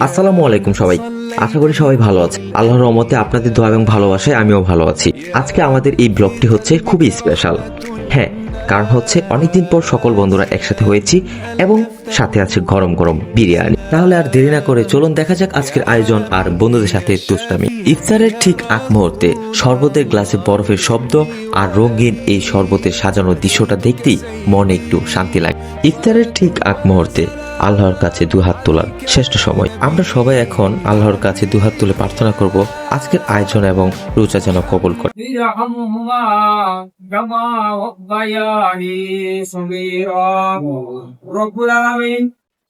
আসসালামু আলাইকুম সবাই। আশা করি সবাই ভালো আছে। আল্লাহর রহমতে আপনাদের দোয়া এবং ভালোবাসায় আমিও ভালো আছি। আজকে আমাদের এই ব্লগটি হচ্ছে খুবই স্পেশাল। হ্যাঁ, কারণ হচ্ছে অনেকদিন পর সকল বন্ধুরা একসাথে হয়েছি এবং সাথে আছে গরম গরম বিরিয়ানি। তাহলে আর দেরি না করে চলুন দেখা যাক আজকের আয়োজন আর বন্ধুদের সাথে দুষ্টামি। ইফতারের ঠিক আগ মুহূর্তে শরবতের গ্লাসে বরফের শব্দ আর রঙিন এই শরবতের সাজানো দৃশ্যটা দেখতেই মনে একটু শান্তি লাগে। ইফতারের ঠিক আগ মুহূর্তে আল্লাহর কাছে দুহাত তোলার শ্রেষ্ঠ সময়। আমরা সবাই এখন আল্লাহর কাছে দুহাত তুলে প্রার্থনা করব আজকের আয়োজন এবং রোজা যেন কবুল করে।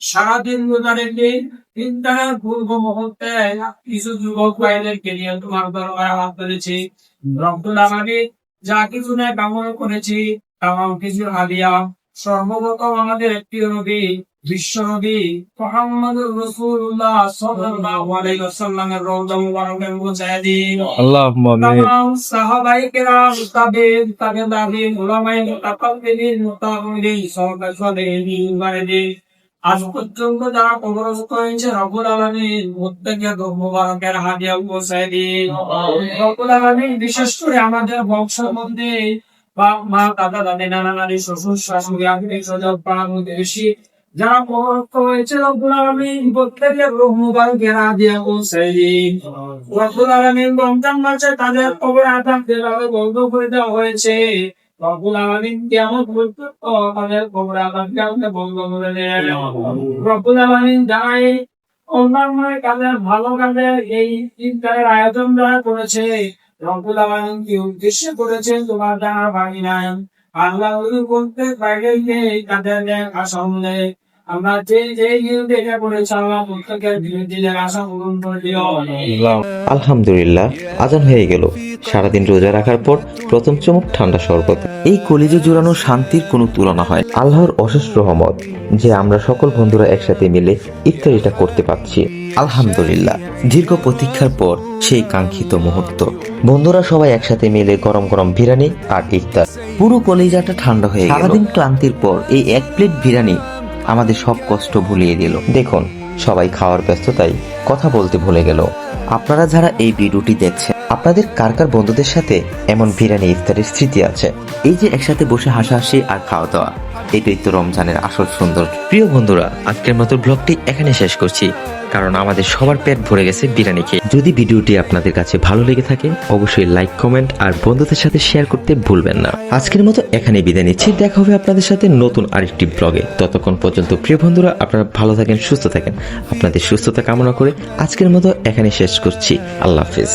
সারাদিন রোজা রেখে ইন্টারনেট পূর্ব মুহূর্তে কিছু যুবক ভাইদেরকে নিয়ে তোমার দরবারে হাত তুলেছি। রব্বুল আলামিন যা কিছু না কামনা করেছি তামাম কিছু হাদিয়া সর্বপ্রথম আমাদের প্রিয় নবী বিশ্ব নবী মুহাম্মদুর রাসূলুল্লাহ সাল্লাল্লাহু আলাইহি ওয়াসাল্লামের রওজা মুবারকে পৌঁছায় দিন। আল্লাহুম্মা আমিন। তামাম সাহাবায়ে কেরাম তাবেঈন উলামায়ে মুতাকাব্বিরিন মুতাআম্মিরিন সাহাবায়ে বারেদিন আজ পর্যন্ত যারা কবরস্থ হয়েছে রব্বুল আলামিন প্রত্যেককে মুবারকের হাদিয়া পৌঁছায় দিন। রব্বুল আলামিন বিশেষ করে আমাদের বংশের মধ্যে বাপ মা দাদা দাদি নানা নানি শ্বশুর শাশুড়ি আত্মীয় স্বজন পাড়া প্রতিবেশী যারা কবরস্থ হয়েছে রব্বুল আলামিন প্রত্যেকের রূহ মুবারকের হাদিয়া পৌঁছায় দিন। রব্বুল আলামিন রমজান মাসে তাদের কবর আযাব যেভাবে বন্ধ করে দেওয়া হয়েছে রব্বুল আলামিন কিয়ামত পর্যন্ত তাদের কবর আযাবকে বন্ধ করে দেন। রব্বুল আলামিন যারাই অন্যান্য কাজের ভালো কাজের এই ইফতারের আয়োজন যারা করেছে রব্বুল আলামিন কি উদ্দেশ্য করেছেন তোমার জানার বাকি নাই। আল্লাহ বলতে বাইরে তাদের আসামনে আমরা যে দেখে পড়েছি আল্লাহ প্রত্যেকের বিরোধীদের আশা পূরণ করে দিও। আলহামদুলিল্লাহ, আজান হয়ে গেল। সারাদিন রোজা রাখার পর প্রথম চমক ঠান্ডা শরবত। এই কলিজে জোড়ানো শান্তির কোনো তুলনা হয়। আল্লাহর অশেষ রহমত যে আমরা সকল বন্ধুরা একসাথে মিলে ইফতারিটা করতে পারছি। আলহামদুলিল্লাহ, দীর্ঘ প্রতীক্ষার পর সেই কাঙ্ক্ষিত মুহূর্ত। বন্ধুরা সবাই একসাথে মিলে গরম গরম বিরিয়ানি আর ইফতার। পুরো কলিজাটা ঠান্ডা হয়ে গেল। সারাদিন ক্লান্তির পর এই এক প্লেট বিরিয়ানি আমাদের সব কষ্ট ভুলিয়ে দিল। দেখুন, সবাই খাওয়ার ব্যস্ততায় কথা বলতে ভুলে গেল। আপনারা যারা এই ভিডিওটি দেখছেন আপনাদের কার কার বন্ধুদের সাথে এমন বিরিয়ানি ইফতারের স্মৃতি আছে? এই যে একসাথে বসে হাসাহাসি আর খাওয়া দাওয়া, এটাই তো রমজানের আসল সুন্দর। প্রিয় বন্ধুরা, আজকের মতো ব্লগটি এখানে শেষ করছি, কারণ আমাদের সবার পেট ভরে গেছে বিরিয়ানি খেয়ে। যদি ভিডিওটি আপনাদের কাছে ভালো লেগে থাকে অবশ্যই লাইক, কমেন্ট আর বন্ধুদের সাথে শেয়ার করতে ভুলবেন না। আজকের মতো এখানে বিদায় নিচ্ছি। দেখা হবে আপনাদের সাথে নতুন আরেকটি ব্লগে। ততক্ষণ পর্যন্ত প্রিয় বন্ধুরা আপনারা ভালো থাকেন, সুস্থ থাকেন। আপনাদের সুস্থতা কামনা করে আজকের মতো এখানে শেষ করছি। আল্লাহ হাফেজ।